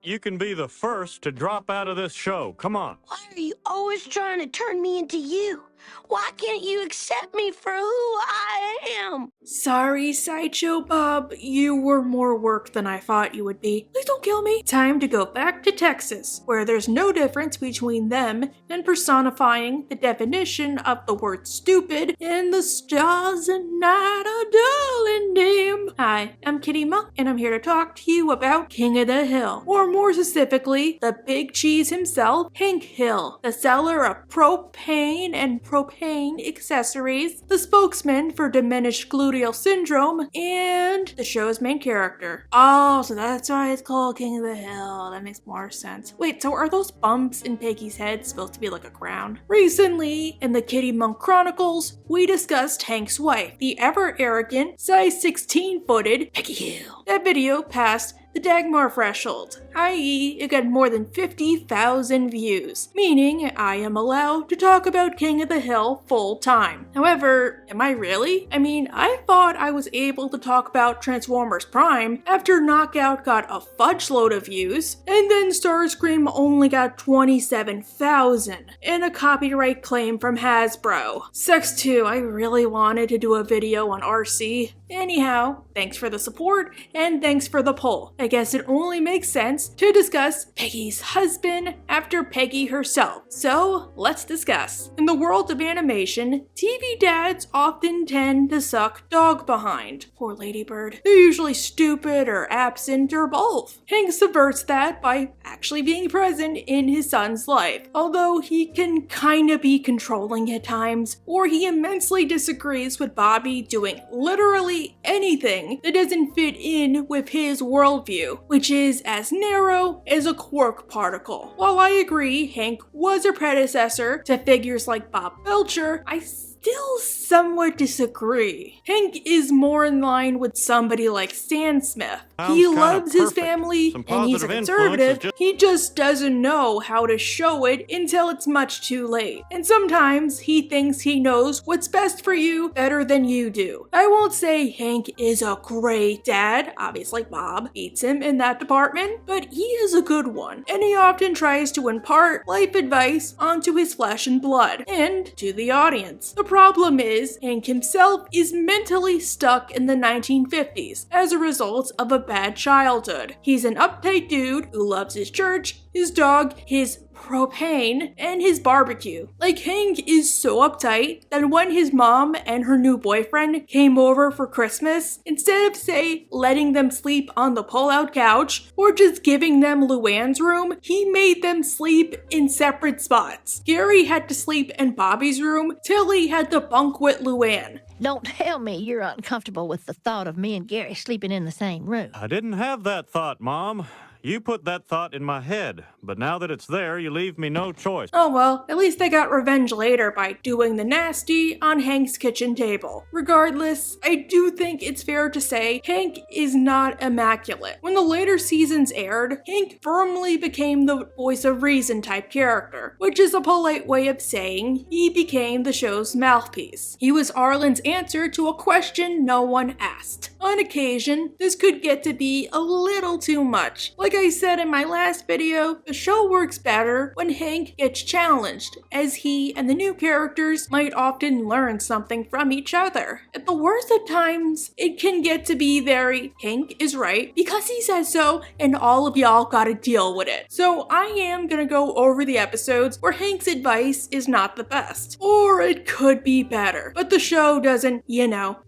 You can be the first to drop out of this show. Come on. Why are you always trying to turn me into you? Why can't you accept me for who I am? Sorry, Sideshow Bob. You were more work than I thought you would be. Please don't kill me. Time to go back to Texas, where there's no difference between them and personifying the definition of the word stupid in the stars and night are dull and dim. Hi, I'm Kitty Monk, and I'm here to talk to you about King of the Hill, or more specifically, the big cheese himself, Hank Hill, the seller of propane and propane accessories, the spokesman for diminished gluteal syndrome, and the show's main character. Oh, so that's why it's called King of the Hill. That makes more sense. Wait, so are those bumps in Peggy's head supposed to be like a crown? Recently, in the Kitty Monk Chronicles, we discussed Hank's wife, the ever-arrogant, size 16-footed Peggy Hill. That video passed the Dagmar threshold, i.e. it got more than 50,000 views, meaning I am allowed to talk about King of the Hill full time. However, am I really? I mean, I thought I was able to talk about Transformers Prime after Knockout got a fudge load of views, and then Starscream only got 27,000, and a copyright claim from Hasbro. Sucks too, I really wanted to do a video on RC. Anyhow, thanks for the support, and thanks for the poll. I guess it only makes sense to discuss Peggy's husband after Peggy herself. So, let's discuss. In the world of animation, TV dads often tend to suck dog behind. Poor Ladybird. They're usually stupid or absent or both. Hank subverts that by actually being present in his son's life, although he can kinda be controlling at times, or he immensely disagrees with Bobby doing literally anything that doesn't fit in with his worldview, which is as narrow as a quark particle. While I agree Hank was a predecessor to figures like Bob Belcher, I still somewhat disagree. Hank is more in line with somebody like Stan Smith. He loves his family and he's a conservative. He just doesn't know how to show it until it's much too late. And sometimes he thinks he knows what's best for you better than you do. I won't say Hank is a great dad. Obviously Bob beats him in that department, but he is a good one. And he often tries to impart life advice onto his flesh and blood and to the audience. The problem is, Hank himself is mentally stuck in the 1950s as a result of a bad childhood. He's an uptight dude who loves his church, his dog, his propane, and his barbecue. Like, Hank is so uptight that when his mom and her new boyfriend came over for Christmas, instead of, say, letting them sleep on the pull-out couch or just giving them Luann's room, he made them sleep in separate spots. Gary had to sleep in Bobby's room, Tilly had to bunk with Luann. Don't tell me you're uncomfortable with the thought of me and Gary sleeping in the same room. I didn't have that thought, Mom. You put that thought in my head, but now that it's there, you leave me no choice. Oh well, at least they got revenge later by doing the nasty on Hank's kitchen table. Regardless, I do think it's fair to say Hank is not immaculate. When the later seasons aired, Hank firmly became the voice of reason type character, which is a polite way of saying he became the show's mouthpiece. He was Arlen's answer to a question no one asked. On occasion, this could get to be a little too much. Like I said in my last video, the show works better when Hank gets challenged, as he and the new characters might often learn something from each other. At the worst of times, it can get to be very, Hank is right because he says so, and all of y'all gotta deal with it. So I am gonna go over the episodes where Hank's advice is not the best, or it could be better, but the show doesn't,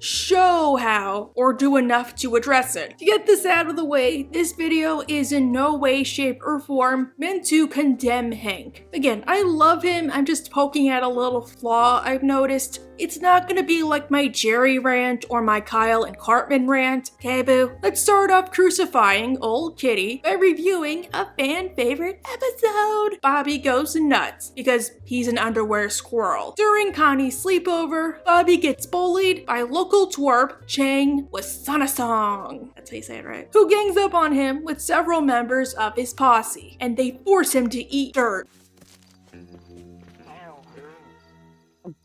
show how or do enough to address it. To get this out of the way, this video is in no way, shape, or form meant to condemn Hank. Again, I love him, I'm just poking at a little flaw I've noticed. It's not gonna be like my Jerry rant or my Kyle and Cartman rant. Okay, boo? Let's start off crucifying old Kitty by reviewing a fan favorite episode. Bobby goes nuts because he's an underwear squirrel. During Connie's sleepover, Bobby gets bullied by local twerp Chang Wasanasong. That's how you say it, right? Who gangs up on him with several members of his posse, and they force him to eat dirt.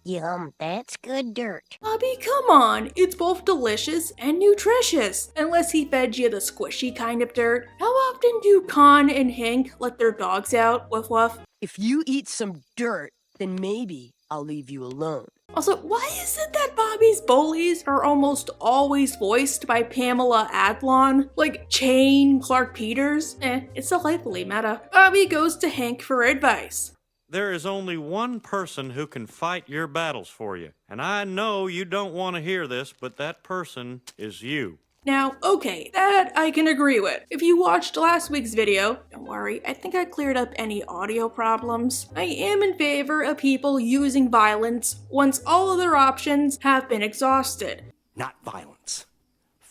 Yum, that's good dirt. Bobby, come on. It's both delicious and nutritious. Unless he fed you the squishy kind of dirt. How often do Con and Hank let their dogs out? Woof woof. If you eat some dirt, then maybe I'll leave you alone. Also, why is it that Bobby's bullies are almost always voiced by Pamela Adlon? Like Chain Clark Peters? It's delightfully meta. Bobby goes to Hank for advice. There is only one person who can fight your battles for you. And I know you don't want to hear this, but that person is you. Now, okay, that I can agree with. If you watched last week's video, don't worry, I think I cleared up any audio problems. I am in favor of people using violence once all other options have been exhausted. Not violence.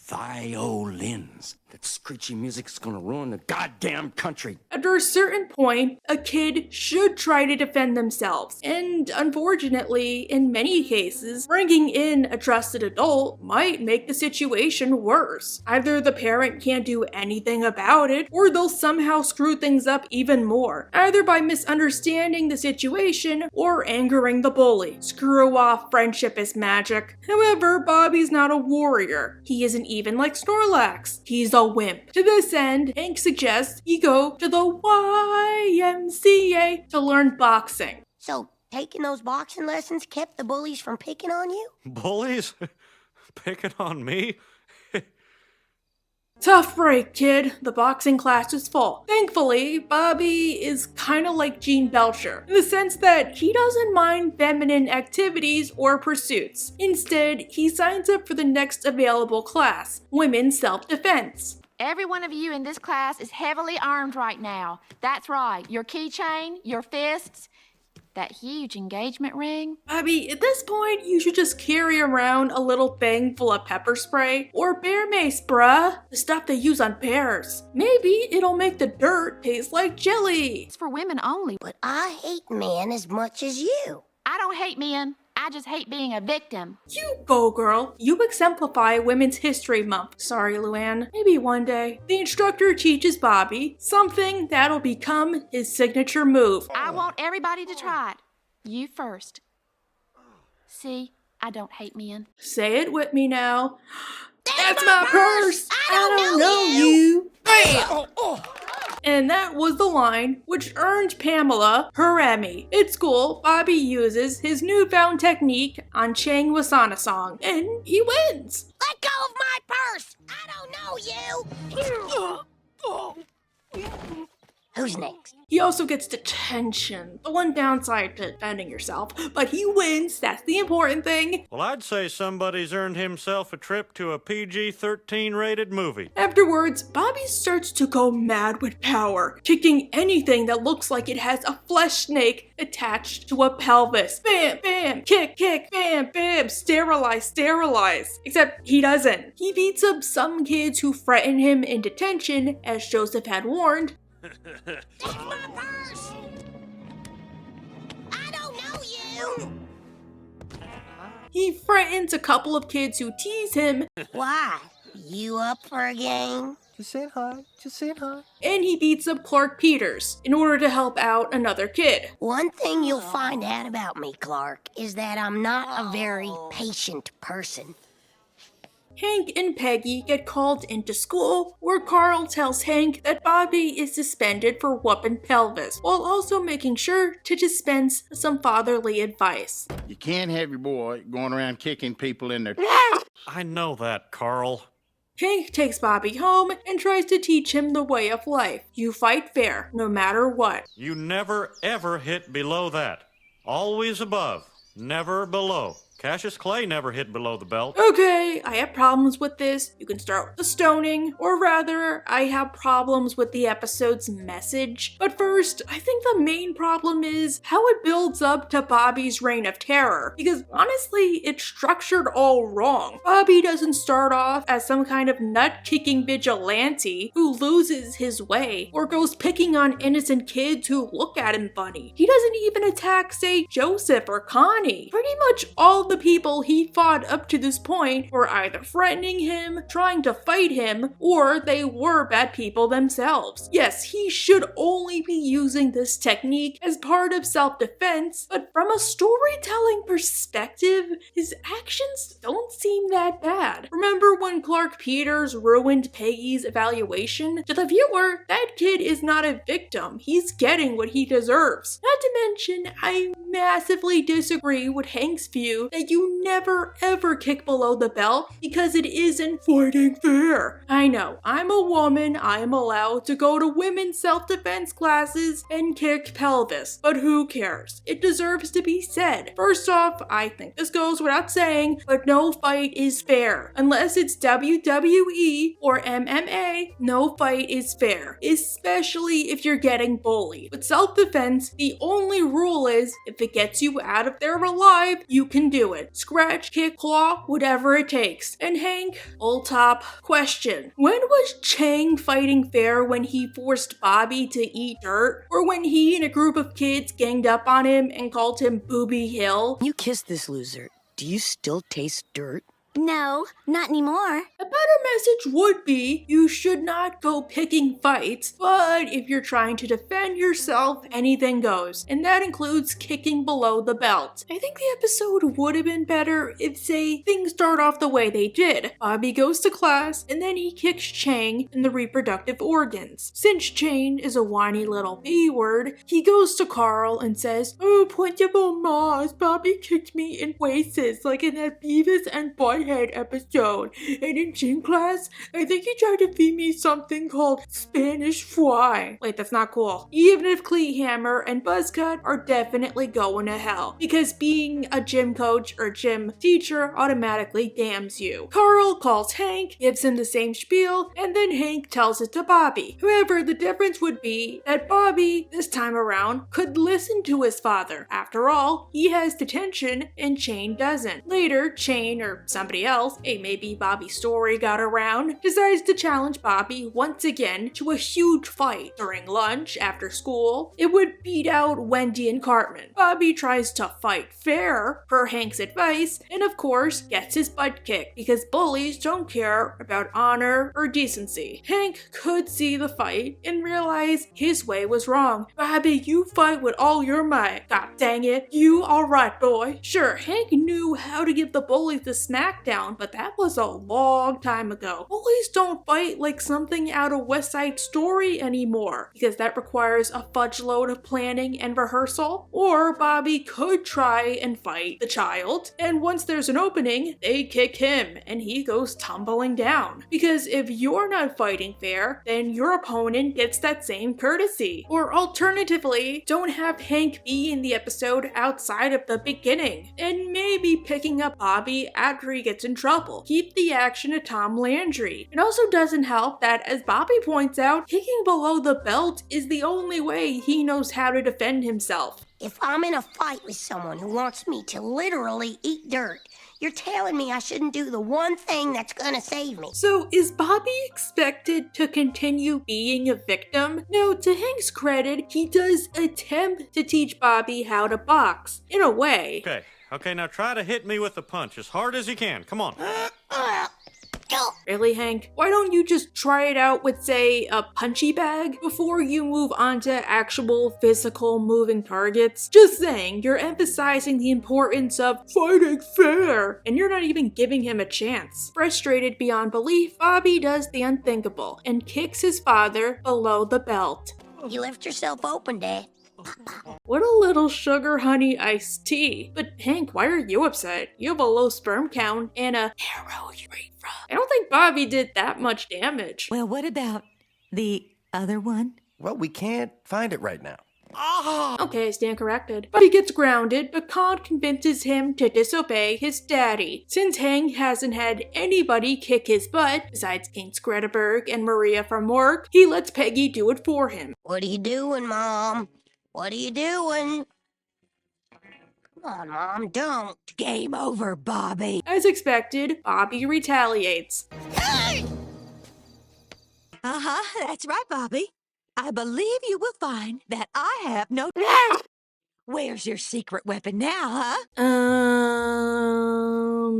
Violins. That screechy music's gonna ruin the goddamn country. After a certain point, a kid should try to defend themselves, and unfortunately, in many cases, bringing in a trusted adult might make the situation worse. Either the parent can't do anything about it, or they'll somehow screw things up even more, either by misunderstanding the situation or angering the bully. Screw off, friendship is magic. However, Bobby's not a warrior. He isn't even like Snorlax. He's a wimp. To this end, Hank suggests he go to the YMCA to learn boxing. So, taking those boxing lessons kept the bullies from picking on you? Bullies? Picking on me? Tough break, kid. The boxing class is full. Thankfully, Bobby is kinda like Gene Belcher, in the sense that he doesn't mind feminine activities or pursuits. Instead, he signs up for the next available class, Women's Self-Defense. Every one of you in this class is heavily armed right now. That's right. Your keychain, your fists, that huge engagement ring. Bobby, at this point, you should just carry around a little thing full of pepper spray or bear mace, bruh. The stuff they use on bears. Maybe it'll make the dirt taste like jelly. It's for women only. But I hate men as much as you. I don't hate men. I just hate being a victim. You go, girl. You exemplify Women's History Month. Sorry, Luann. Maybe one day. The instructor teaches Bobby something that'll become his signature move. I want everybody to try it. You first. See, I don't hate men. Say it with me now. That's my purse! I don't know you! Bam! And that was the line which earned Pamela her Emmy. At school, Bobby uses his newfound technique on Chang Wasana song, and he wins. Let go of my purse! I don't know you! Who's next? He also gets detention, the one downside to defending yourself, but he wins, that's the important thing. Well, I'd say somebody's earned himself a trip to a PG-13 rated movie. Afterwards, Bobby starts to go mad with power, kicking anything that looks like it has a flesh snake attached to a pelvis. Bam, bam, kick, kick, bam, bam, sterilize, sterilize. Except he doesn't. He beats up some kids who threaten him in detention, as Joseph had warned. Take my purse! I don't know you! He threatens a couple of kids who tease him. Why? You up for a game? Just saying hi. Just saying hi. And he beats up Clark Peters in order to help out another kid. One thing you'll find out about me, Clark, is that I'm not a very patient person. Hank and Peggy get called into school, where Carl tells Hank that Bobby is suspended for whooping pelvis, while also making sure to dispense some fatherly advice. You can't have your boy going around kicking people in their... I know that, Carl. Hank takes Bobby home and tries to teach him the way of life. You fight fair, no matter what. You never, ever hit below that. Always above, never below. Cassius Clay never hit below the belt. Okay, I have problems with this. You can start with the stoning, or rather, I have problems with the episode's message. But first, I think the main problem is how it builds up to Bobby's reign of terror, because honestly, it's structured all wrong. Bobby doesn't start off as some kind of nut-kicking vigilante who loses his way, or goes picking on innocent kids who look at him funny. He doesn't even attack, say, Joseph or Connie. Pretty much all all the people he fought up to this point were either threatening him, trying to fight him, or they were bad people themselves. Yes, he should only be using this technique as part of self-defense, but from a storytelling perspective, his actions don't seem that bad. Remember when Clark Peters ruined Peggy's evaluation? To the viewer, that kid is not a victim. He's getting what he deserves. Not to mention, I massively disagree with Hank's view that you never ever kick below the belt because it isn't fighting fair. I know, I'm a woman, I am allowed to go to women's self-defense classes and kick pelvis, but who cares? It deserves to be said. First off, I think this goes without saying, but no fight is fair. Unless it's WWE or MMA, no fight is fair, especially if you're getting bullied. With self-defense, the only rule is if it gets you out of there alive, you can do it. Scratch, kick, claw, whatever it takes. And Hank, old top, question. When was Chang fighting fair when he forced Bobby to eat dirt? Or when he and a group of kids ganged up on him and called him Booby Hill? You kissed this loser. Do you still taste dirt? No, not anymore. A better message would be you should not go picking fights, but if you're trying to defend yourself, anything goes, and that includes kicking below the belt. I think the episode would have been better if, say, things start off the way they did. Bobby goes to class, and then he kicks Chang in the reproductive organs. Since Chang is a whiny little B-word, he goes to Carl and says, "Oh, pointable Mars, Bobby kicked me in waces like in that Beavis and Butthead episode. And in gym class, I think he tried to feed me something called Spanish fry." Wait, that's not cool. Even if Cleehammer and Buzzcut are definitely going to hell, because being a gym coach or gym teacher automatically damns you. Carl calls Hank, gives him the same spiel, and then Hank tells it to Bobby. However, the difference would be that Bobby, this time around, could listen to his father. After all, he has detention and Chain doesn't. Later, Chain or somebody else, maybe Bobby's story got around, decides to challenge Bobby once again to a huge fight during lunch after school. It would beat out Wendy and Cartman. Bobby tries to fight fair, per Hank's advice, and of course gets his butt kicked because bullies don't care about honor or decency. Hank could see the fight and realize his way was wrong. "Bobby, you fight with all your might. God dang it, you alright, boy." Sure, Hank knew how to give the bullies the smackdown, but that was a long time ago. Bullies don't fight like something out of West Side Story anymore, because that requires a fudge load of planning and rehearsal. Or Bobby could try and fight the child, and once there's an opening, they kick him and he goes tumbling down. Because if you're not fighting fair, then your opponent gets that same courtesy. Or alternatively, don't have Hank be in the episode outside of the beginning, and maybe picking up Bobby after he gets in trouble. Keep the action to Tom Landry. It also doesn't help that, as Bobby points out, kicking below the belt is the only way he knows how to defend himself. If I'm in a fight with someone who wants me to literally eat dirt, you're telling me I shouldn't do the one thing that's gonna save me. So is Bobby expected to continue being a victim? No, to Hank's credit, he does attempt to teach Bobby how to box. In a way. Okay, now try to hit me with a punch as hard as you can. Come on. Really, Hank? Why don't you just try it out with, say, a punchy bag before you move on to actual physical moving targets? Just saying, you're emphasizing the importance of fighting fair, and you're not even giving him a chance. Frustrated beyond belief, Bobby does the unthinkable and kicks his father below the belt. You left yourself open, Dad. What a little sugar honey iced tea. But Hank, why are you upset? You have a low sperm count and a narrow urethra. I don't think Bobby did that much damage. Well, what about the other one? Well, we can't find it right now. Okay, I stand corrected. Bobby gets grounded, but Khan convinces him to disobey his daddy. Since Hank hasn't had anybody kick his butt, besides King Skretterberg and Maria from work, he lets Peggy do it for him. What are you doing, Mom? What are you doing? Come on, Mom, don't. Game over, Bobby. As expected, Bobby retaliates. That's right, Bobby. I believe you will find that I have no... Where's your secret weapon now, huh?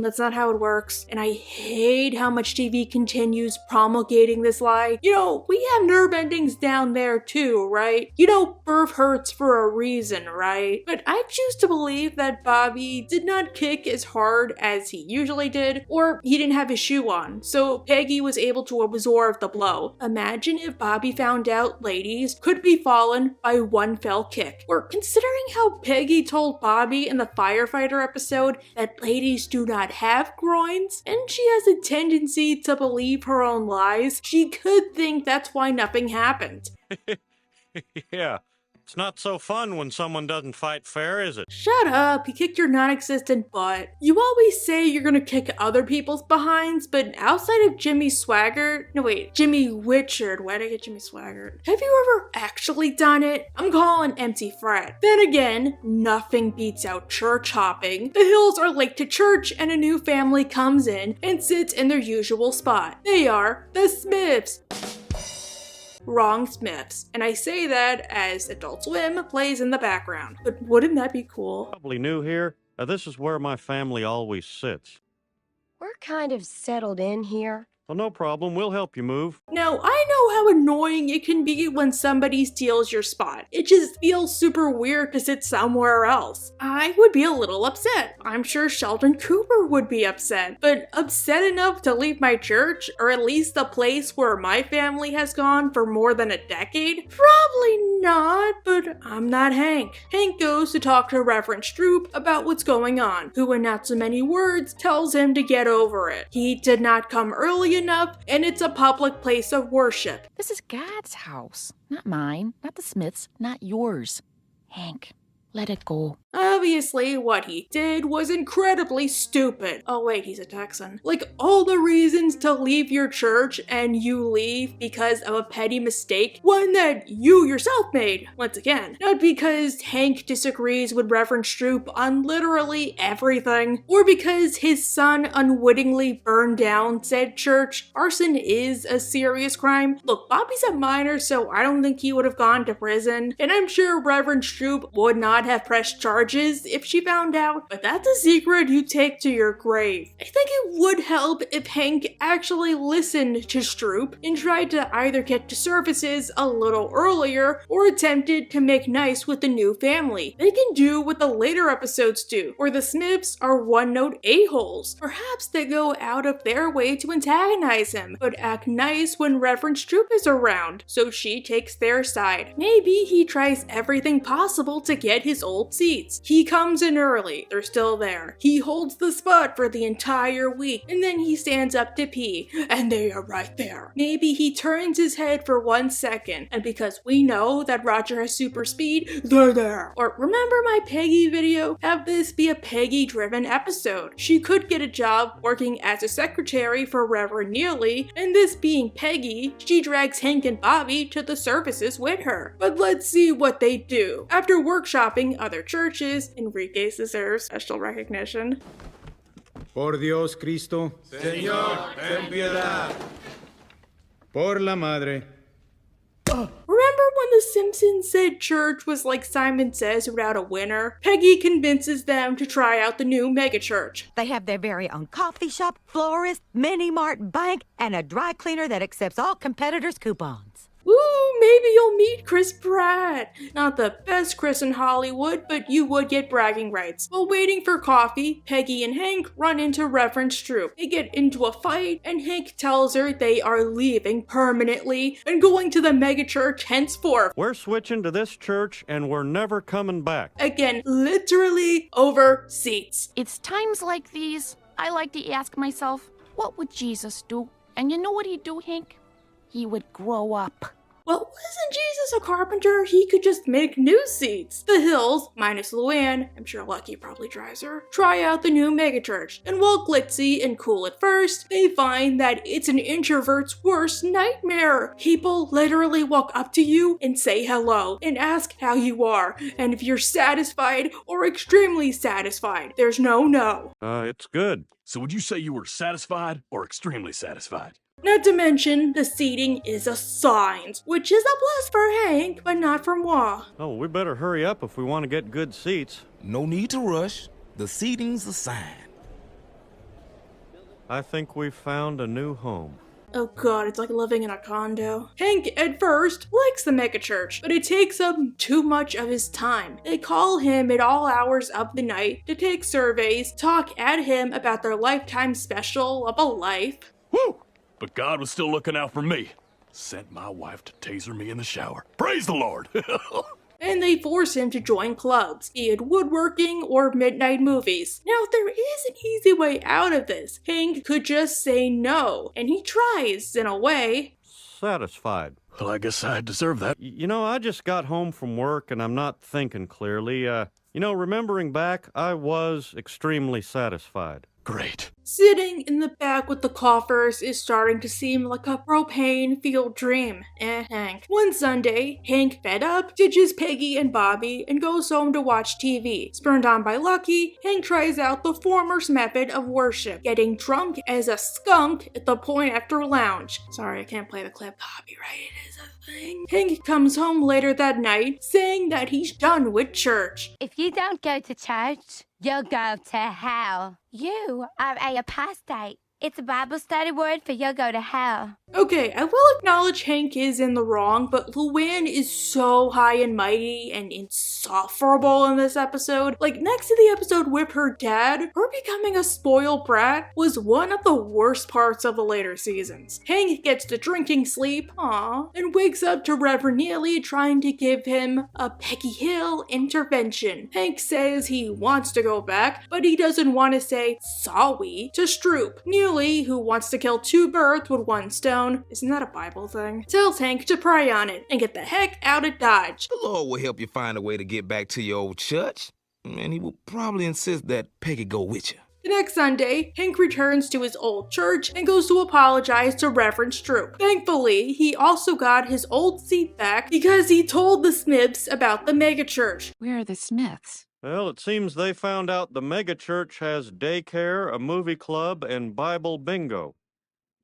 That's not how it works. And I hate how much TV continues promulgating this lie. You know, we have nerve endings down there too, right? You know, birth hurts for a reason, right? But I choose to believe that Bobby did not kick as hard as he usually did, or he didn't have his shoe on, so Peggy was able to absorb the blow. Imagine if Bobby found out ladies could be fallen by one fell kick. Or considering how Peggy told Bobby in the firefighter episode that ladies do not have groins, and she has a tendency to believe her own lies, she could think that's why nothing happened. Yeah. It's not so fun when someone doesn't fight fair, is it? Shut up, you kicked your non-existent butt. You always say you're gonna kick other people's behinds, but outside of Jimmy Swaggart, Jimmy Witchard, why did I get Jimmy Swaggart? Have you ever actually done it? I'm calling empty threat. Then again, nothing beats out church hopping. The Hills are late to church and a new family comes in and sits in their usual spot. They are the Smiths. Wrong Smiths. And I say that as Adult Swim plays in the background. But wouldn't that be cool? Probably new here. This is where my family always sits. We're kind of settled in here. Well, no problem. We'll help you move. Now, I know how annoying it can be when somebody steals your spot. It just feels super weird to sit somewhere else. I would be a little upset. I'm sure Sheldon Cooper would be upset. But upset enough to leave my church, or at least the place where my family has gone for more than a decade? Probably not, but I'm not Hank. Hank goes to talk to Reverend Stroop about what's going on, who in not so many words tells him to get over it. He did not come early enough, and it's a public place of worship. This is God's house, not mine, not the Smiths, not yours. Hank, let it go. Obviously, what he did was incredibly stupid. Oh wait, he's a Texan. Like, all the reasons to leave your church and you leave because of a petty mistake, one that you yourself made, once again. Not because Hank disagrees with Reverend Stroop on literally everything, or because his son unwittingly burned down said church. Arson is a serious crime. Look, Bobby's a minor, so I don't think he would have gone to prison, and I'm sure Reverend Stroop would not have pressed charges if she found out, but that's a secret you take to your grave. I think it would help if Hank actually listened to Stroop and tried to either get to services a little earlier or attempted to make nice with the new family. They can do what the later episodes do, where the Smiths are one-note a-holes. Perhaps they go out of their way to antagonize him, but act nice when Reverend Stroop is around, so she takes their side. Maybe he tries everything possible to get his old seats. He comes in early, they're still there. He holds the spot for the entire week, and then he stands up to pee, and they are right there. Maybe he turns his head for 1 second, and because we know that Roger has super speed, they're there. Or remember my Peggy video? Have this be a Peggy-driven episode. She could get a job working as a secretary for Reverend Neely, and this being Peggy, she drags Hank and Bobby to the services with her. But let's see what they do. After workshopping other churches, Enrique deserves special recognition. Por Dios Cristo. Señor, ten piedad. Por la madre. Remember when The Simpsons said church was like Simon Says without a winner? Peggy convinces them to try out the new megachurch. They have their very own coffee shop, florist, mini-mart, bank, and a dry cleaner that accepts all competitors' coupons. Ooh, maybe you'll meet Chris Pratt. Not the best Chris in Hollywood, but you would get bragging rights. While waiting for coffee, Peggy and Hank run into Reverend Stroop. They get into a fight, and Hank tells her they are leaving permanently and going to the megachurch henceforth. We're switching to this church, and we're never coming back. Again, literally over seats. It's times like these I like to ask myself, what would Jesus do? And you know what he'd do, Hank? He would grow up. Well, wasn't Jesus a carpenter? He could just make new seats. The Hills, minus Luann, I'm sure Lucky probably drives her, try out the new megachurch. And while glitzy and cool at first, they find that it's an introvert's worst nightmare. People literally walk up to you and say hello and ask how you are. And if you're satisfied or extremely satisfied, there's no. It's good. So would you say you were satisfied or extremely satisfied? Not to mention, the seating is assigned, which is a plus for Hank, but not for moi. Oh, we better hurry up if we want to get good seats. No need to rush. The seating's assigned. I think we've found a new home. Oh god, it's like living in a condo. Hank, at first, likes the megachurch, but it takes up too much of his time. They call him at all hours of the night to take surveys, talk at him about their lifetime special of a life. Woo! But God was still looking out for me. Sent my wife to taser me in the shower. Praise the Lord! And they force him to join clubs, be it woodworking or midnight movies. Now, there is an easy way out of this. Hank could just say no, and he tries, in a way. Satisfied. Well, I guess I deserve that. You know, I just got home from work and I'm not thinking clearly. Remembering back, I was extremely satisfied. Great. Sitting in the back with the coffers is starting to seem like a propane-fueled dream. Hank. One Sunday, Hank, fed up, ditches Peggy and Bobby and goes home to watch TV. Spurned on by Lucky, Hank tries out the former's method of worship, getting drunk as a skunk at the Point After Lounge. Sorry, I can't play the clip. Copyrighted is a thing. Hank comes home later that night, saying that he's done with church. If you don't go to church, you'll go to hell. You are a apostate. It's a Bible study word for you'll go to hell. Okay, I will acknowledge Hank is in the wrong, but Luann is so high and mighty and insufferable in this episode. Like, next to the episode with her dad, her becoming a spoiled brat was one of the worst parts of the later seasons. Hank gets to drinking sleep, and wakes up to Reverend Neely trying to give him a Peggy Hill intervention. Hank says he wants to go back, but he doesn't want to say sorry to Stroop. Neely, who wants to kill two birds with one stone, isn't that a Bible thing? Tells Hank to pray on it and get the heck out of Dodge. The Lord will help you find a way to get back to your old church, and he will probably insist that Peggy go with you. The next Sunday, Hank returns to his old church and goes to apologize to Reverend Stroop. Thankfully, he also got his old seat back because he told the Smiths about the megachurch. Where are the Smiths? Well, it seems they found out the megachurch has daycare, a movie club, and Bible bingo.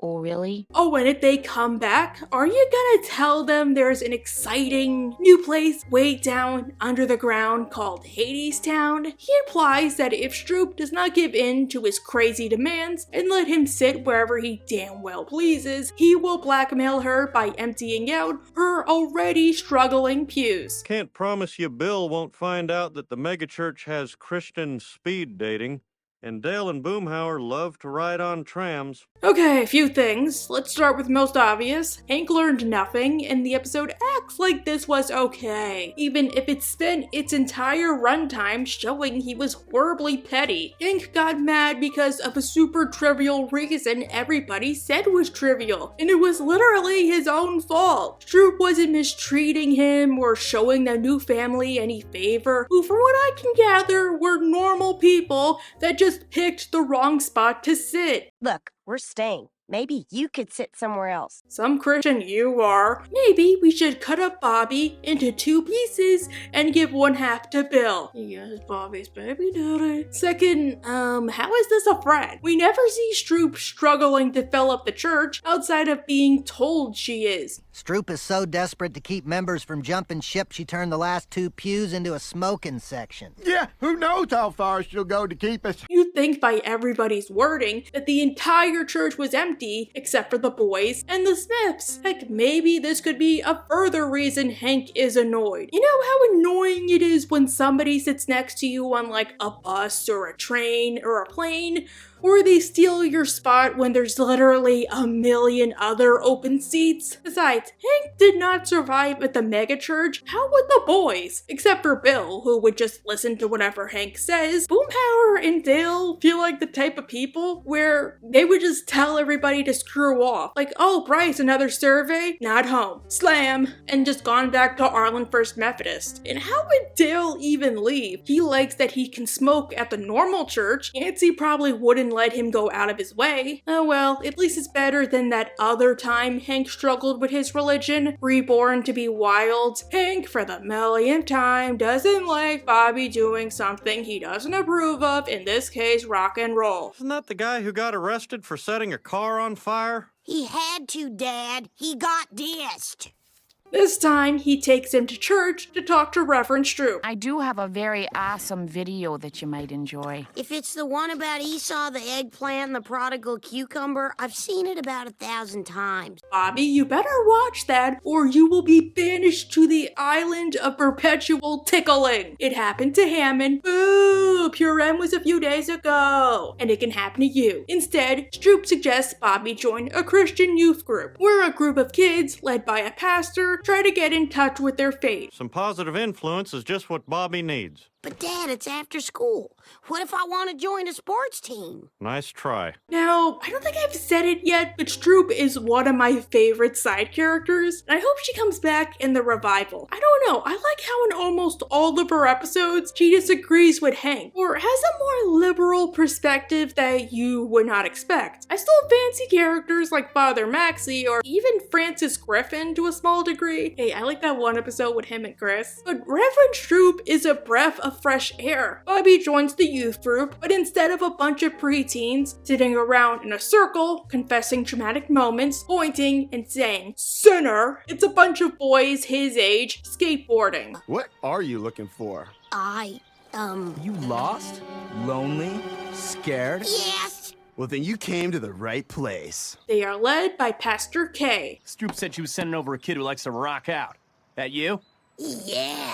Oh, really? Oh, and if they come back, are you gonna tell them there's an exciting new place way down under the ground called Hades Town? He implies that if Stroop does not give in to his crazy demands and let him sit wherever he damn well pleases, he will blackmail her by emptying out her already struggling pews. Can't promise you Bill won't find out that the megachurch has Christian speed dating. And Dale and Boomhauer love to ride on trams. Okay, a few things. Let's start with most obvious. Hank learned nothing, and the episode acts like this was okay, even if it spent its entire runtime showing he was horribly petty. Hank got mad because of a super trivial reason everybody said was trivial, and it was literally his own fault. Stroop wasn't mistreating him or showing the new family any favor, who from what I can gather were normal people that just picked the wrong spot to sit. Look, we're staying. Maybe you could sit somewhere else. Some Christian you are. Maybe we should cut up Bobby into 2 pieces and give one half to Bill. Yes, Bobby's baby daddy. Second, how is this a friend? We never see Stroop struggling to fill up the church outside of being told she is. Stroop is so desperate to keep members from jumping ship, she turned the last 2 pews into a smoking section. Yeah, who knows how far she'll go to keep us. You'd think by everybody's wording that the entire church was empty except for the boys and the Smiths. Heck, maybe this could be a further reason Hank is annoyed. You know how annoying it is when somebody sits next to you on like a bus or a train or a plane? Or they steal your spot when there's literally a million other open seats. Besides, Hank did not survive at the megachurch. How would the boys? Except for Bill, who would just listen to whatever Hank says. Boomhauer and Dale feel like the type of people where they would just tell everybody to screw off. Like, oh, Bryce, another survey? Not home. Slam. And just gone back to Arlen First Methodist. And how would Dale even leave? He likes that he can smoke at the normal church. Nancy probably wouldn't let him go out of his way. Oh well, at least it's better than that other time Hank struggled with his religion, reborn to be wild. Hank, for the millionth time, doesn't like Bobby doing something he doesn't approve of, in this case, rock and roll. Isn't that the guy who got arrested for setting a car on fire? He had to, Dad. He got dissed. This time, he takes him to church to talk to Reverend Stroop. I do have a very awesome video that you might enjoy. If it's the one about Esau, the eggplant, and the prodigal cucumber, I've seen it about 1,000 times. Bobby, you better watch that, or you will be banished to the island of perpetual tickling. It happened to Haman. Boo! Pure M was a few days ago. And it can happen to you. Instead, Stroop suggests Bobby join a Christian youth group, where a group of kids, led by a pastor, try to get in touch with their faith. Some positive influence is just what Bobby needs. But, Dad, it's after school. What if I want to join a sports team? Nice try. Now, I don't think I've said it yet, but Stroop is one of my favorite side characters, and I hope she comes back in the revival. I don't know, I like how in almost all of her episodes, she disagrees with Hank, or has a more liberal perspective that you would not expect. I still fancy characters like Father Maxie, or even Francis Griffin to a small degree. Hey, I like that one episode with him and Chris. But Reverend Stroop is a breath of fresh air. Bobby joins the youth group, but instead of a bunch of preteens sitting around in a circle, confessing traumatic moments, pointing and saying, "Sinner," it's a bunch of boys his age skateboarding. What are you looking for? You lost? Lonely? Scared? Yes! Well, then you came to the right place. They are led by Pastor K. Stroop said she was sending over a kid who likes to rock out. That you? Yeah.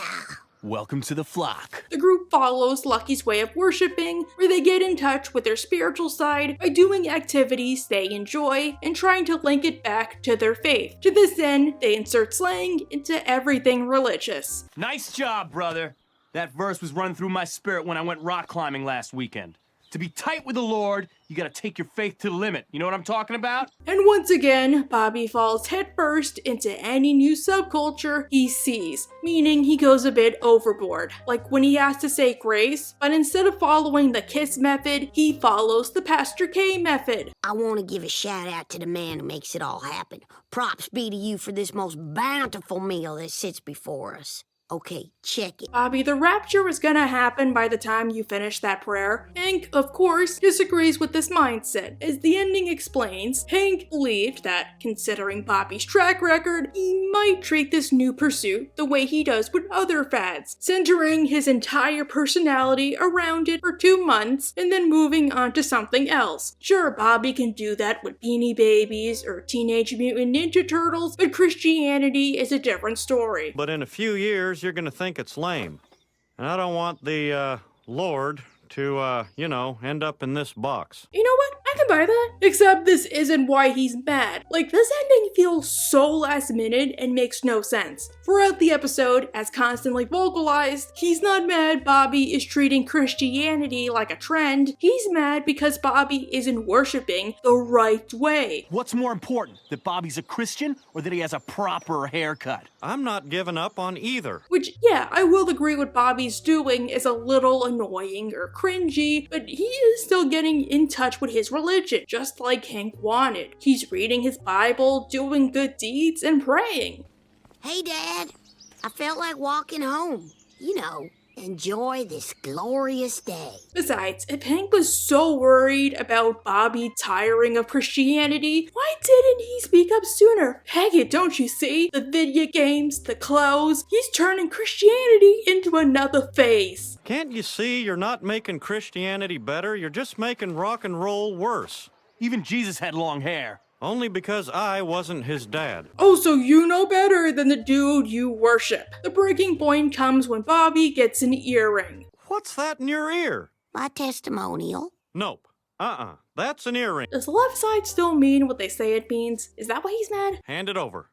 Welcome to the flock. The group follows Lucky's way of worshiping, where they get in touch with their spiritual side by doing activities they enjoy and trying to link it back to their faith. To this end, they insert slang into everything religious. Nice job, brother. That verse was running through my spirit when I went rock climbing last weekend. To be tight with the Lord, you gotta take your faith to the limit. You know what I'm talking about? And once again, Bobby falls headfirst into any new subculture he sees, meaning he goes a bit overboard. Like when he has to say grace, but instead of following the KISS method, he follows the Pastor K method. I want to give a shout out to the man who makes it all happen. Props be to you for this most bountiful meal that sits before us. Okay, check it. Bobby, the rapture is gonna happen by the time you finish that prayer. Hank, of course, disagrees with this mindset. As the ending explains, Hank believed that, considering Bobby's track record, he might treat this new pursuit the way he does with other fads, centering his entire personality around it for 2 months and then moving on to something else. Sure, Bobby can do that with Beanie Babies or Teenage Mutant Ninja Turtles, but Christianity is a different story. But in a few years, you're going to think it's lame. And I don't want the, Lord to, end up in this box. You know what? I can buy that. Except this isn't why he's mad. Like, this ending feels so last minute and makes no sense. Throughout the episode, as constantly vocalized, he's not mad Bobby is treating Christianity like a trend. He's mad because Bobby isn't worshiping the right way. What's more important, that Bobby's a Christian or that he has a proper haircut? I'm not giving up on either. Which, yeah, I will agree what Bobby's doing is a little annoying or cringy, but he is still getting in touch with his religion, just like Hank wanted. He's reading his Bible, doing good deeds, and praying. Hey, Dad. I felt like walking home. You know, enjoy this glorious day. Besides, if Hank was so worried about Bobby tiring of Christianity, why didn't he speak up sooner? Heck it, don't you see? The video games, the clothes, he's turning Christianity into another phase. Can't you see you're not making Christianity better? You're just making rock and roll worse. Even Jesus had long hair. Only because I wasn't his dad. Oh, so you know better than the dude you worship. The breaking point comes when Bobby gets an earring. What's that in your ear? My testimonial. Nope. That's an earring. Does the left side still mean what they say it means? Is that why he's mad? Hand it over.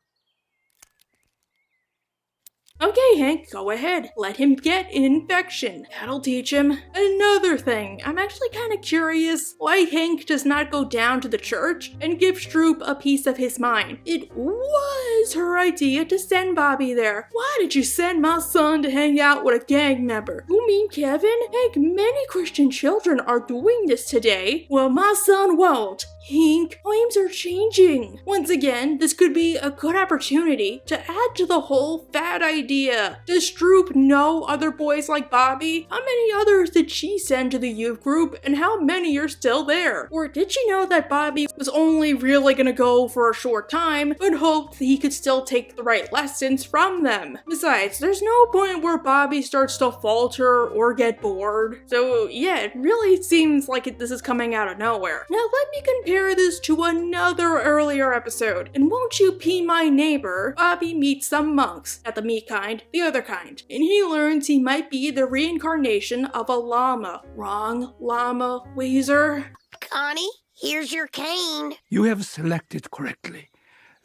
Okay, Hank, go ahead. Let him get an infection. That'll teach him. Another thing, I'm actually kind of curious why Hank does not go down to the church and give Stroop a piece of his mind. It was her idea to send Bobby there. Why did you send my son to hang out with a gang member? You mean Kevin? Hank, many Christian children are doing this today. Well, my son won't. Hank, times are changing. Once again, this could be a good opportunity to add to the whole fat idea. Does Stroop know other boys like Bobby? How many others did she send to the youth group, and how many are still there? Or did she know that Bobby was only really gonna go for a short time, but hoped that he could still take the right lessons from them? Besides, there's no point where Bobby starts to falter or get bored. So yeah, it really seems like this is coming out of nowhere. Now let me compare this to another earlier episode. And Won't You Be My Neighbor, Bobby meets some monks. Not the meat kind, the other kind. And he learns he might be the reincarnation of a llama. Wrong, llama, Weezer. Connie, here's your cane. You have selected correctly.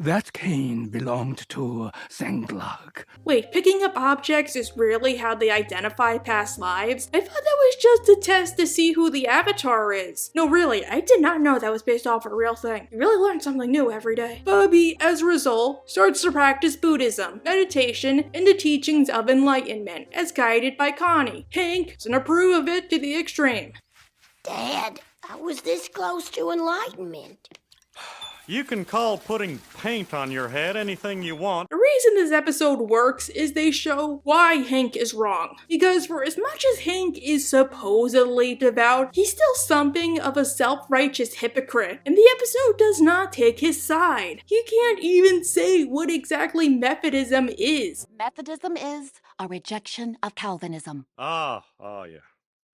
That cane belonged to Zanglag. Wait, picking up objects is really how they identify past lives? I thought that was just a test to see who the avatar is. No, really, I did not know that was based off a real thing. You really learn something new every day. Bobby, as a result, starts to practice Buddhism, meditation, and the teachings of enlightenment, as guided by Connie. Hank doesn't approve of it to the extreme. Dad, I was this close to enlightenment. You can call putting paint on your head anything you want. The reason this episode works is they show why Hank is wrong. Because for as much as Hank is supposedly devout, he's still something of a self-righteous hypocrite, and the episode does not take his side. He can't even say what exactly Methodism is. Methodism is a rejection of Calvinism. Yeah.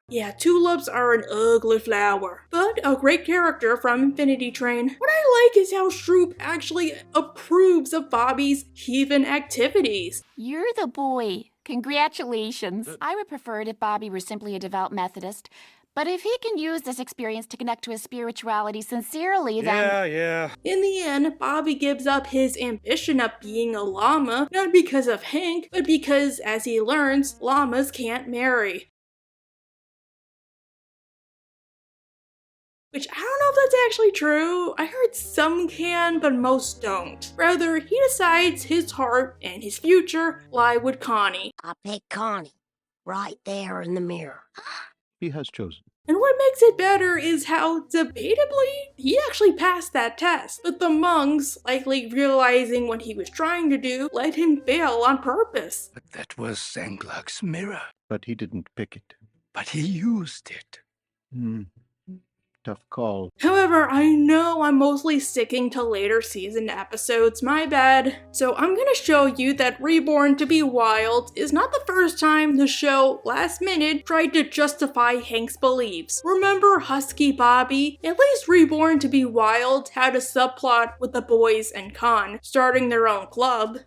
Yeah, tulips are an ugly flower, but a great character from Infinity Train. What I like is how Stroop actually approves of Bobby's heathen activities. You're the boy. Congratulations. I would prefer it if Bobby were simply a devout Methodist. But if he can use this experience to connect to his spirituality sincerely, then... Yeah. In the end, Bobby gives up his ambition of being a llama, not because of Hank, but because, as he learns, llamas can't marry. Which I don't know if that's actually true. I heard some can, but most don't. Rather, he decides his heart and his future lie with Connie. I pick Connie, right there in the mirror. He has chosen. And what makes it better is how, debatably, he actually passed that test. But the monks, likely realizing what he was trying to do, let him fail on purpose. But that was Zanglag's mirror. But he didn't pick it. But he used it. Tough call. However, I know I'm mostly sticking to later season episodes, my bad. So I'm gonna show you that Reborn to be Wild is not the first time the show, last minute, tried to justify Hank's beliefs. Remember Husky Bobby? At least Reborn to be Wild had a subplot with the boys and Con, starting their own club.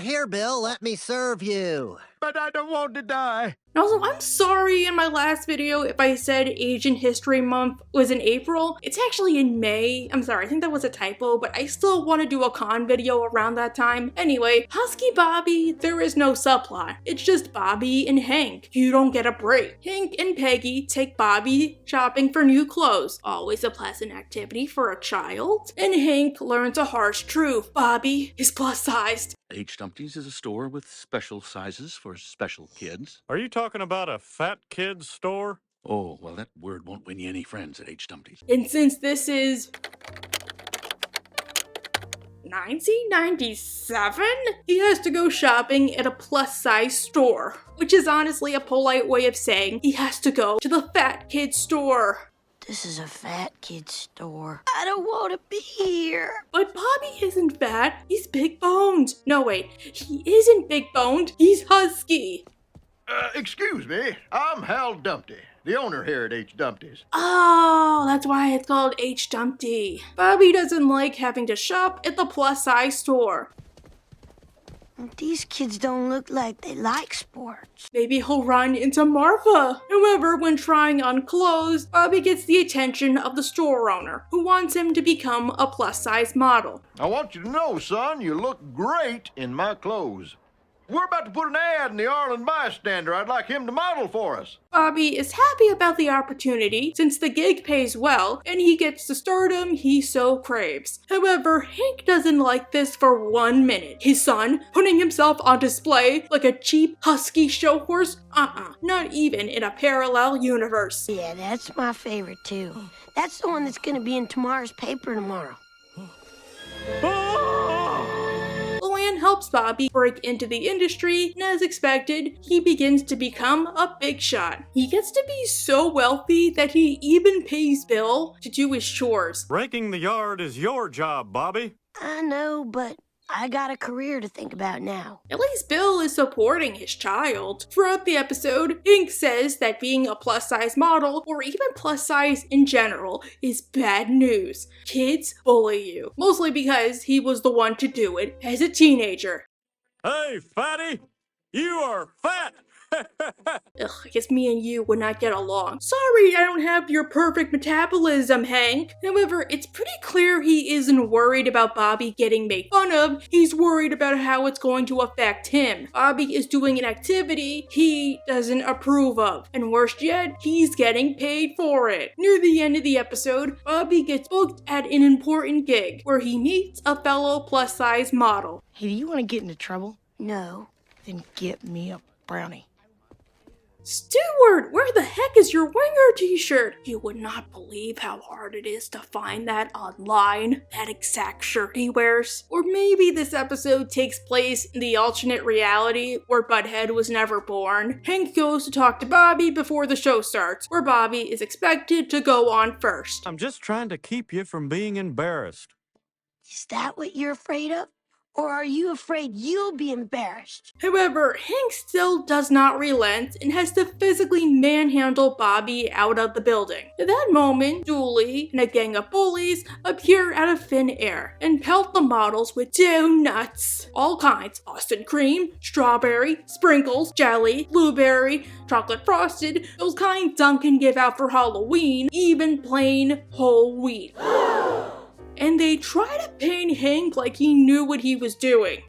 Here, Bill, let me serve you. But I don't want to die. And also, I'm sorry in my last video if I said Asian History Month was in April. It's actually in May. I'm sorry, I think that was a typo, but I still want to do a con video around that time. Anyway, Husky Bobby, there is no subplot. It's just Bobby and Hank. You don't get a break. Hank and Peggy take Bobby shopping for new clothes. Always a pleasant activity for a child. And Hank learns a harsh truth. Bobby is plus-sized. H. Dumpty's is a store with special sizes for special kids. Are you talking about a fat kid's store? Oh, well, that word won't win you any friends at H. Dumpty's. And since this is 1997, he has to go shopping at a plus-size store, which is honestly a polite way of saying he has to go to the fat kid store. This is a fat kid's store. I don't want to be here. But Bobby isn't fat. He's big boned. No, wait. He isn't big boned. He's husky. Excuse me. I'm Hal Dumpty, the owner here at H. Dumpty's. Oh, that's why it's called H. Dumpty. Bobby doesn't like having to shop at the plus-size store. These kids don't look like they like sports. Maybe he'll run into Martha. However, when trying on clothes, Bobby gets the attention of the store owner, who wants him to become a plus-size model. I want you to know, son, you look great in my clothes. we're about to put an ad in the Arlen Bystander. I'd like him to model for us. Bobby is happy about the opportunity since the gig pays well and he gets the stardom he so craves. However, Hank doesn't like this for 1 minute. His son putting himself on display like a cheap husky show horse? Not even in a parallel universe. Yeah, that's my favorite too. That's the one that's gonna be in tomorrow's paper tomorrow. Luann helps Bobby break into the industry, and as expected, he begins to become a big shot. He gets to be so wealthy that he even pays Bill to do his chores. Raking the yard is your job, Bobby. I know, but I got a career to think about now. At least Bill is supporting his child. Throughout the episode, Hank says that being a plus-size model, or even plus-size in general, is bad news. Kids bully you. Mostly because he was the one to do it as a teenager. Hey, fatty! You are fat! Ugh, I guess me and you would not get along. Sorry I don't have your perfect metabolism, Hank. However, it's pretty clear he isn't worried about Bobby getting made fun of. He's worried about how it's going to affect him. Bobby is doing an activity he doesn't approve of. And worst yet, he's getting paid for it. Near the end of the episode, Bobby gets booked at an important gig where he meets a fellow plus-size model. Hey, do you want to get into trouble? No. Then get me a brownie. Stewart, where the heck is your Winger t-shirt? You would not believe how hard it is to find that online, that exact shirt he wears. Or maybe this episode takes place in the alternate reality where Butthead was never born. Hank goes to talk to Bobby before the show starts, where Bobby is expected to go on first. I'm just trying to keep you from being embarrassed. Is that what you're afraid of? Or are you afraid you'll be embarrassed? However, Hank still does not relent and has to physically manhandle Bobby out of the building. At that moment, Dooley and a gang of bullies appear out of thin air and pelt the models with donuts. All kinds: Boston cream, strawberry, sprinkles, jelly, blueberry, chocolate frosted, those kinds Duncan give out for Halloween, even plain whole wheat. And they try to paint Hank like he knew what he was doing.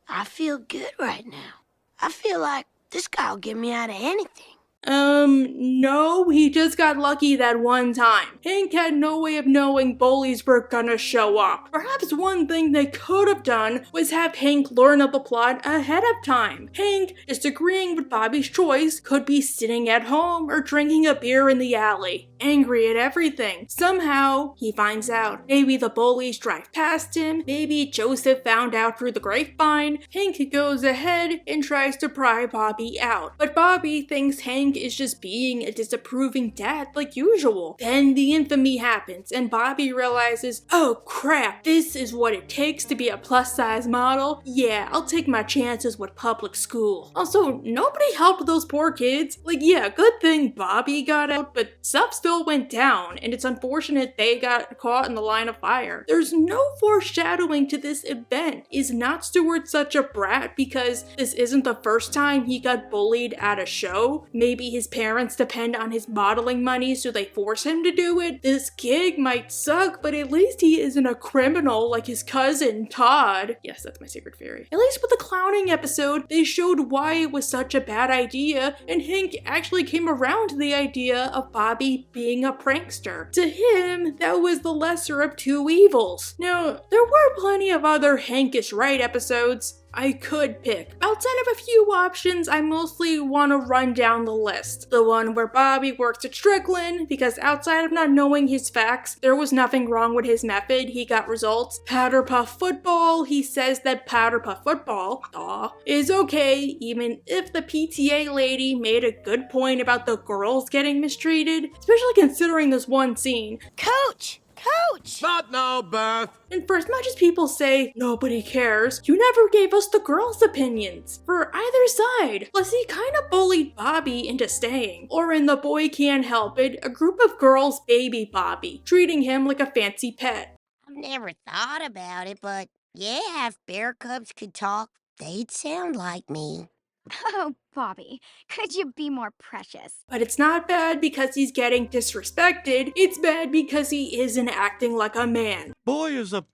I feel good right now. I feel like this guy'll get me out of anything. No, he just got lucky that one time. Hank had no way of knowing bullies were gonna show up. Perhaps one thing they could have done was have Hank learn of the plot ahead of time. Hank, disagreeing with Bobby's choice, could be sitting at home or drinking a beer in the alley, angry at everything. Somehow, he finds out. Maybe the bullies drive past him, maybe Joseph found out through the grapevine. Hank goes ahead and tries to pry Bobby out, but Bobby thinks Hank is just being a disapproving dad like usual. Then the infamy happens and Bobby realizes, oh crap, this is what it takes to be a plus-size model? Yeah, I'll take my chances with public school. Also, nobody helped those poor kids. Like, yeah, good thing Bobby got out, but stuff still went down, and it's unfortunate they got caught in the line of fire. There's no foreshadowing to this event. Is not Stewart such a brat because this isn't the first time he got bullied at a show? Maybe his parents depend on his modeling money, so they force him to do it. This gig might suck, but at least he isn't a criminal like his cousin, Todd. Yes, that's my secret theory. At least with the clowning episode, they showed why it was such a bad idea, and Hank actually came around to the idea of Bobby being a prankster. To him, that was the lesser of two evils. Now, there were plenty of other Hankish Right episodes I could pick. Outside of a few options, I mostly want to run down the list. The one where Bobby works at Strickland, because outside of not knowing his facts, there was nothing wrong with his method, he got results. Powder Puff Football, he says that Powder Puff Football, is okay, even if the PTA lady made a good point about the girls getting mistreated, especially considering this one scene. Coach! Not now, Beth. And for as much as people say nobody cares, you never gave us the girls' opinions for either side. Plus, he kind of bullied Bobby into staying. Or in The Boy Can't Help It, a group of girls baby Bobby, treating him like a fancy pet. I've never thought about it, but yeah, if bear cubs could talk, they'd sound like me. Oh, Bobby, could you be more precious? But it's not bad because he's getting disrespected, it's bad because he isn't acting like a man. Boy is a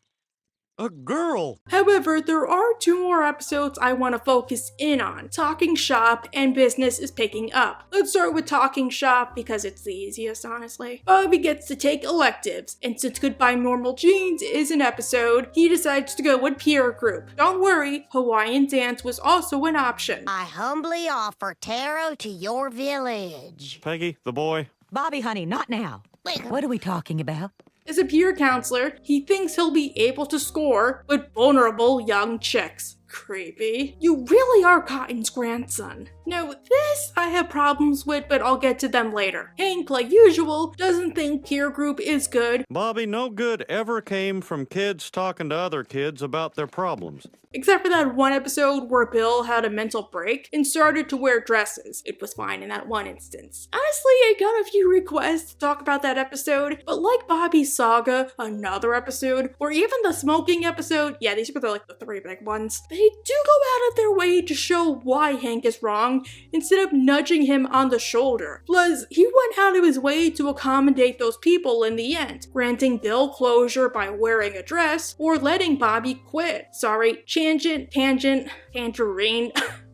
A girl! However, there are 2 more episodes I want to focus in on. Talking shop and business is picking up. Let's start with talking shop because it's the easiest, honestly. Bobby gets to take electives, and since Goodbye Normal Jeans is an episode, he decides to go with peer group. Don't worry, Hawaiian dance was also an option. I humbly offer Taro to your village. Peggy, the boy. Bobby, honey, not now. What are we talking about? As a peer counselor, he thinks he'll be able to score with vulnerable young chicks. Creepy. You really are Cotton's grandson. Now, this I have problems with, but I'll get to them later. Hank, like usual, doesn't think peer group is good. Bobby, no good ever came from kids talking to other kids about their problems. Except for that one episode where Bill had a mental break and started to wear dresses. It was fine in that one instance. Honestly, I got a few requests to talk about that episode, but like Bobby's Saga, another episode, or even the smoking episode, yeah, these were like the 3 big ones, they do go out of their way to show why Hank is wrong instead of nudging him on the shoulder. Plus, he went out of his way to accommodate those people in the end, granting Bill closure by wearing a dress or letting Bobby quit. Sorry, tangerine.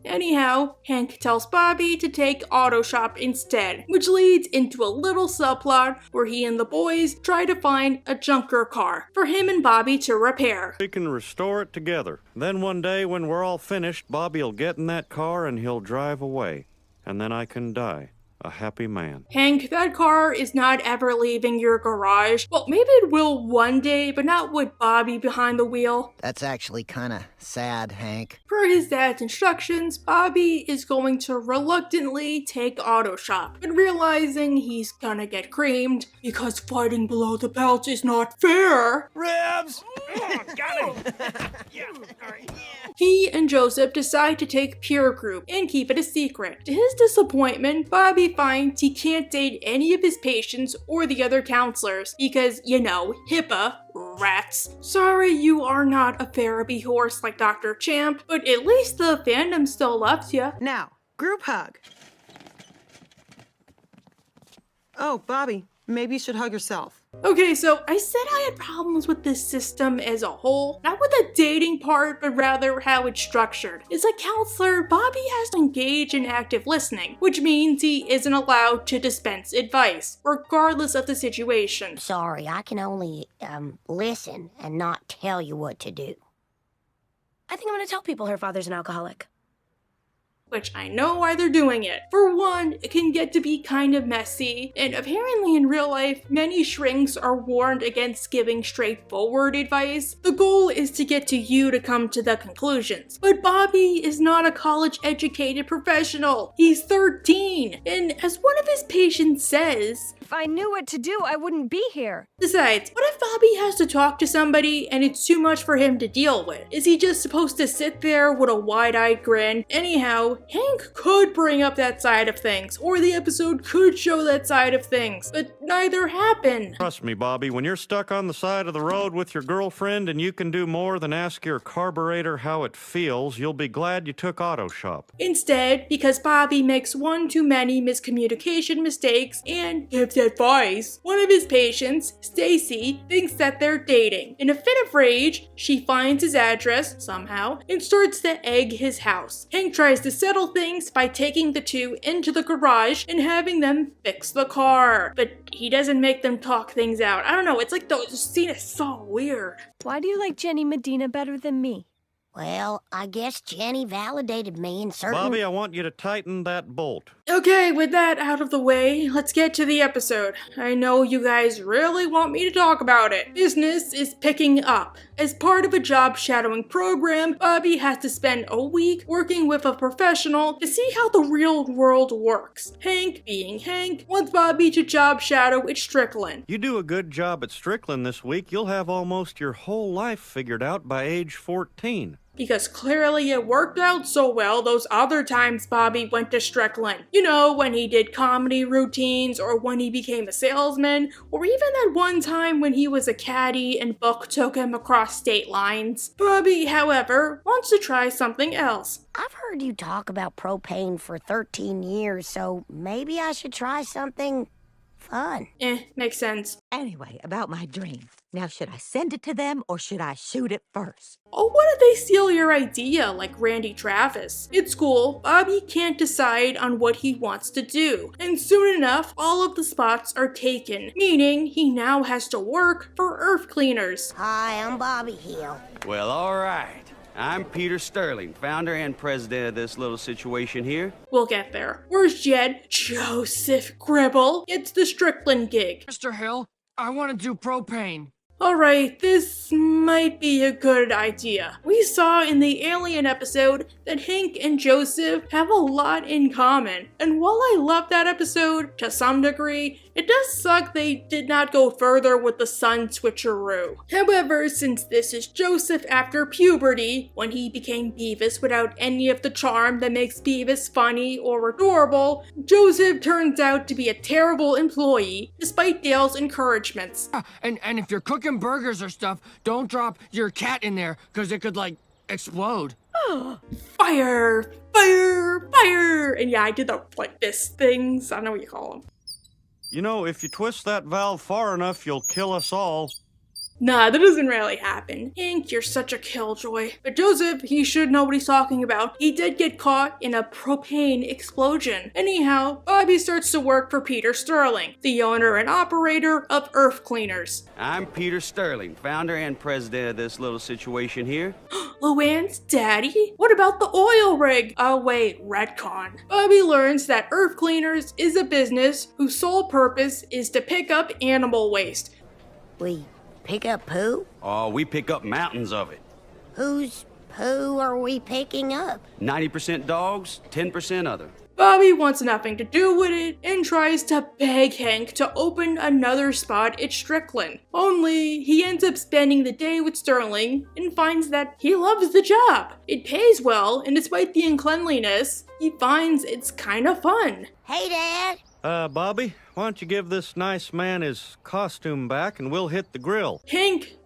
Anyhow, Hank tells Bobby to take auto shop instead, which leads into a little subplot where he and the boys try to find a junker car for him and Bobby to repair. We can restore it together. Then one day when we're all finished, Bobby'll get in that car and he'll drive away. And then I can die. A happy man. Hank, that car is not ever leaving your garage. Well, maybe it will one day, but not with Bobby behind the wheel. That's actually kinda sad, Hank. Per his dad's instructions, Bobby is going to reluctantly take auto shop, but realizing he's gonna get creamed because fighting below the belt is not fair. Ribs! He and Joseph decide to take peer group and keep it a secret. To his disappointment, Bobby finds he can't date any of his patients or the other counselors because, you know, HIPAA. Rats. Sorry you are not a therapy horse like Dr. Champ, but at least the fandom still loves you. Now, group hug. Oh, Bobby, maybe you should hug yourself. Okay, so I said I had problems with this system as a whole, not with the dating part, but rather how it's structured. As a counselor, Bobby has to engage in active listening, which means he isn't allowed to dispense advice, regardless of the situation. Sorry, I can only, listen and not tell you what to do. I think I'm gonna tell people her father's an alcoholic. Which I know why they're doing it. For one, it can get to be kind of messy, and apparently in real life, many shrinks are warned against giving straightforward advice. The goal is to get to you to come to the conclusions. But Bobby is not a college-educated professional. He's 13, and as one of his patients says, if I knew what to do, I wouldn't be here. Besides, what if Bobby has to talk to somebody and it's too much for him to deal with? Is he just supposed to sit there with a wide-eyed grin? Anyhow, Hank could bring up that side of things, or the episode could show that side of things, but neither happened. Trust me, Bobby, when you're stuck on the side of the road with your girlfriend and you can do more than ask your carburetor how it feels, you'll be glad you took auto shop. Instead, because Bobby makes one too many miscommunication mistakes and gives advice, one of his patients, Stacy, thinks that they're dating. In a fit of rage, she finds his address, somehow, and starts to egg his house. Hank tries to settle things by taking the two into the garage and having them fix the car. But he doesn't make them talk things out. I don't know, it's like the scene is so weird. Why do you like Jenny Medina better than me? Well, I guess Jenny validated me in certain... Bobby, I want you to tighten that bolt. Okay, with that out of the way, let's get to the episode. I know you guys really want me to talk about it. Business is picking up. As part of a job shadowing program, Bobby has to spend a week working with a professional to see how the real world works. Hank, being Hank, wants Bobby to job shadow at Strickland. You do a good job at Strickland this week, you'll have almost your whole life figured out by age 14. Because clearly it worked out so well those other times Bobby went to Strickland. You know, when he did comedy routines, or when he became a salesman, or even that one time when he was a caddy and Buck took him across state lines. Bobby, however, wants to try something else. I've heard you talk about propane for 13 years, so maybe I should try something fun. Makes sense. Anyway, about my dream. Now, should I send it to them or should I shoot it first? Oh, what if they steal your idea like Randy Travis? It's cool. Bobby can't decide on what he wants to do. And soon enough, all of the spots are taken, meaning he now has to work for Earth Cleaners. Hi, I'm Bobby Hill. Well, all right. I'm Peter Sterling, founder and president of this little situation here. We'll get there. Where's Jed? Joseph Gribble gets the Strickland gig. Mr. Hill, I want to do propane. Alright, this might be a good idea. We saw in the Alien episode that Hank and Joseph have a lot in common. And while I love that episode to some degree, it does suck they did not go further with the sun switcheroo. However, since this is Joseph after puberty, when he became Beavis without any of the charm that makes Beavis funny or adorable, Joseph turns out to be a terrible employee, despite Dale's encouragements. And if you're cooking burgers or stuff, don't drop your cat in there, because it could, like, explode. Fire! Fire! Fire! And yeah, I did the, like, this things. I don't know what you call them. You know, if you twist that valve far enough, you'll kill us all. Nah, that doesn't really happen. Hank, you're such a killjoy. But Joseph, he should know what he's talking about. He did get caught in a propane explosion. Anyhow, Bobby starts to work for Peter Sterling, the owner and operator of Earth Cleaners. I'm Peter Sterling, founder and president of this little situation here. Luann's daddy? What about the oil rig? Oh wait, retcon. Bobby learns that Earth Cleaners is a business whose sole purpose is to pick up animal waste. We pick up poo? Oh, we pick up mountains of it. Whose poo are we picking up? 90% dogs, 10% other. Bobby wants nothing to do with it and tries to beg Hank to open another spot at Strickland. Only he ends up spending the day with Sterling and finds that he loves the job. It pays well, and despite the uncleanliness, he finds it's kind of fun. Hey, Dad. Bobby, why don't you give this nice man his costume back and we'll hit the grill? Hank,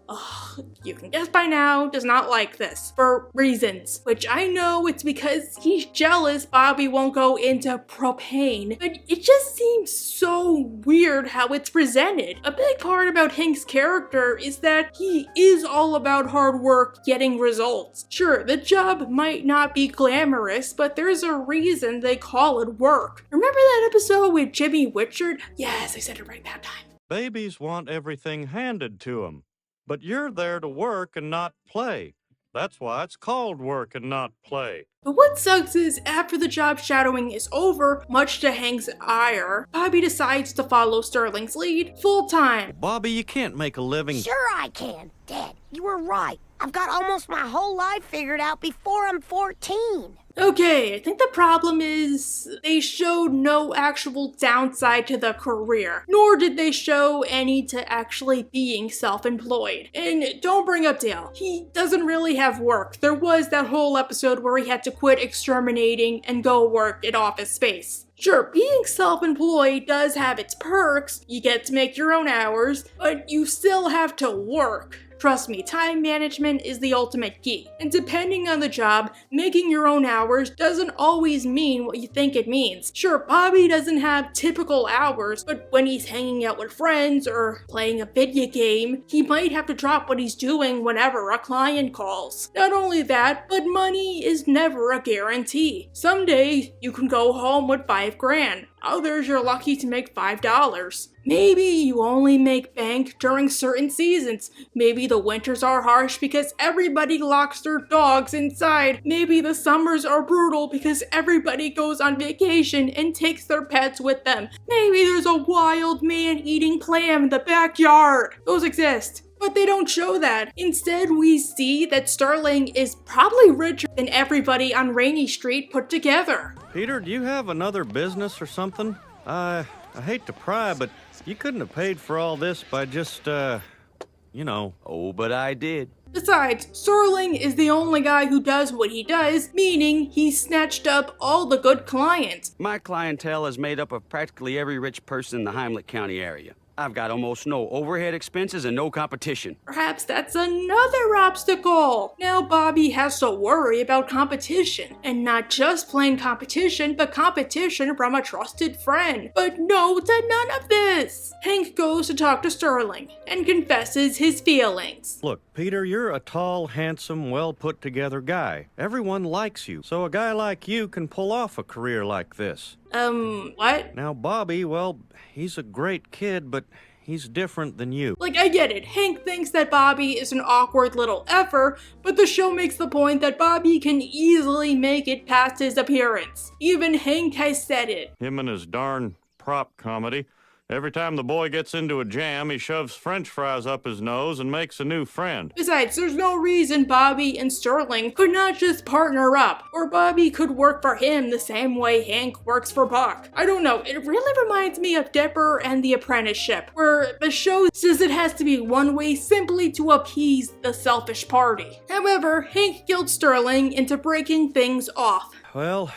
you can guess by now, does not like this, for reasons, which I know it's because he's jealous Bobby won't go into propane, but it just seems so weird how it's presented. A big part about Hank's character is that he is all about hard work getting results. Sure, the job might not be glamorous, but there's a reason they call it work. Remember that episode with Jimmy Witchard? Yes, I said it right that time. Babies want everything handed to them. But you're there to work and not play. That's why it's called work and not play. But what sucks is, after the job shadowing is over, much to Hank's ire, Bobby decides to follow Sterling's lead full-time. Bobby, you can't make a living. Sure I can. Dad, you were right. I've got almost my whole life figured out before I'm 14. Okay, I think the problem is they showed no actual downside to the career, nor did they show any to actually being self-employed. And don't bring up Dale. He doesn't really have work. There was that whole episode where he had to quit exterminating and go work at Office Space. Sure, being self-employed does have its perks. You get to make your own hours, but you still have to work. Trust me, time management is the ultimate key. And depending on the job, making your own hours doesn't always mean what you think it means. Sure, Bobby doesn't have typical hours, but when he's hanging out with friends or playing a video game, he might have to drop what he's doing whenever a client calls. Not only that, but money is never a guarantee. Some days you can go home with $5 grand. Others you're lucky to make $5. Maybe you only make bank during certain seasons. Maybe the winters are harsh because everybody locks their dogs inside. Maybe the summers are brutal because everybody goes on vacation and takes their pets with them. Maybe there's a wild man eating clam in the backyard. Those exist. But they don't show that. Instead, we see that Sterling is probably richer than everybody on Rainy Street put together. Peter, do you have another business or something? I hate to pry, but you couldn't have paid for all this by just, you know. Oh, but I did. Besides, Sterling is the only guy who does what he does, meaning he snatched up all the good clients. My clientele is made up of practically every rich person in the Heimlich County area. I've got almost no overhead expenses and no competition. Perhaps that's another obstacle. Now Bobby has to worry about competition, and not just plain competition, but competition from a trusted friend. But no to none of this. Hank goes to talk to Sterling and confesses his feelings. Look, Peter, you're a tall, handsome, well-put-together guy. Everyone likes you, so a guy like you can pull off a career like this. What? Now, Bobby, well, he's a great kid, but he's different than you. Like, I get it. Hank thinks that Bobby is an awkward little effer, but the show makes the point that Bobby can easily make it past his appearance. Even Hank has said it. Him and his darn prop comedy. Every time the boy gets into a jam, he shoves french fries up his nose and makes a new friend. Besides, there's no reason Bobby and Sterling could not just partner up, or Bobby could work for him the same way Hank works for Buck. I don't know, it really reminds me of Dipper and the Apprenticeship, where the show says it has to be one way simply to appease the selfish party. However, Hank guilts Sterling into breaking things off. Well,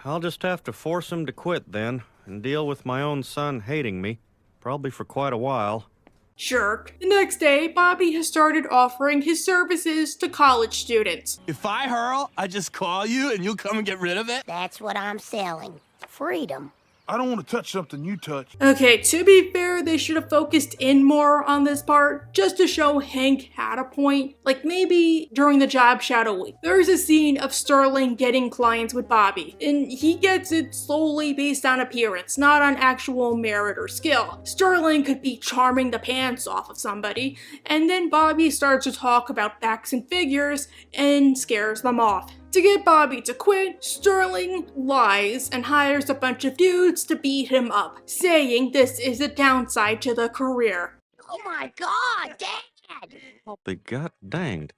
I'll just have to force him to quit then, and deal with my own son hating me, probably for quite a while. Jerk. The next day, Bobby has started offering his services to college students. If I hurl, I just call you and you'll come and get rid of it? That's what I'm selling. Freedom. I don't want to touch something you touch. Okay, to be fair, they should have focused in more on this part, just to show Hank had a point. Like maybe during the job shadow week, there's a scene of Sterling getting clients with Bobby, and he gets it solely based on appearance, not on actual merit or skill. Sterling could be charming the pants off of somebody, and then Bobby starts to talk about facts and figures and scares them off. To get Bobby to quit, Sterling lies and hires a bunch of dudes to beat him up, saying this is a downside to the career. Oh my God, Dad! They got danged.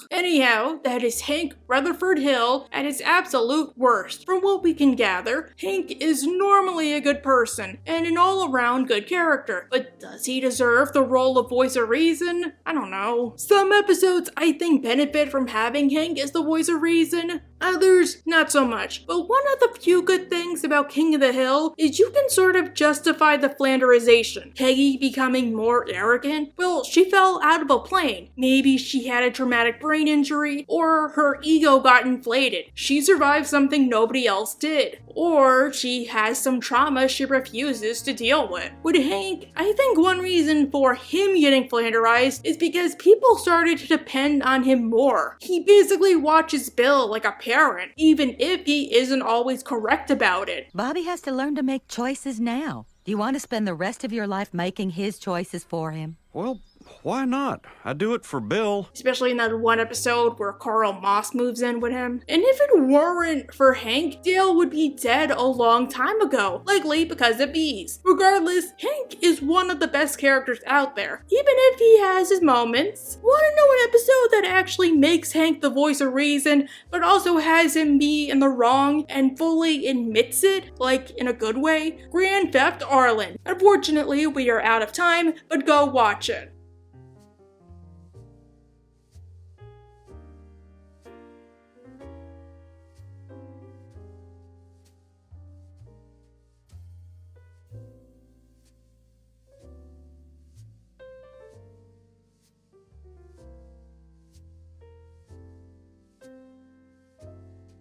Anyhow, that is Hank Rutherford Hill at his absolute worst. From what we can gather, Hank is normally a good person and an all-around good character, but does he deserve the role of voice of reason? I don't know. Some episodes I think benefit from having Hank as the voice of reason, others not so much. But one of the few good things about King of the Hill is you can sort of justify the Flanderization. Peggy becoming more arrogant? Well, she fell out of a plane. Maybe she had a traumatic brain injury, or her ego got inflated. She survived something nobody else did. Or she has some trauma she refuses to deal with. With Hank, I think one reason for him getting Flanderized is because people started to depend on him more. He basically watches Bill like a parent, even if he isn't always correct about it. Bobby has to learn to make choices now. Do you want to spend the rest of your life making his choices for him? Well, why not? I do it for Bill. Especially in that one episode where Carl Moss moves in with him. And if it weren't for Hank, Dale would be dead a long time ago, likely because of bees. Regardless, Hank is one of the best characters out there, even if he has his moments. Want to know an episode that actually makes Hank the voice of reason, but also has him be in the wrong and fully admits it, like in a good way? Grand Theft Arlen. Unfortunately, we are out of time, but go watch it.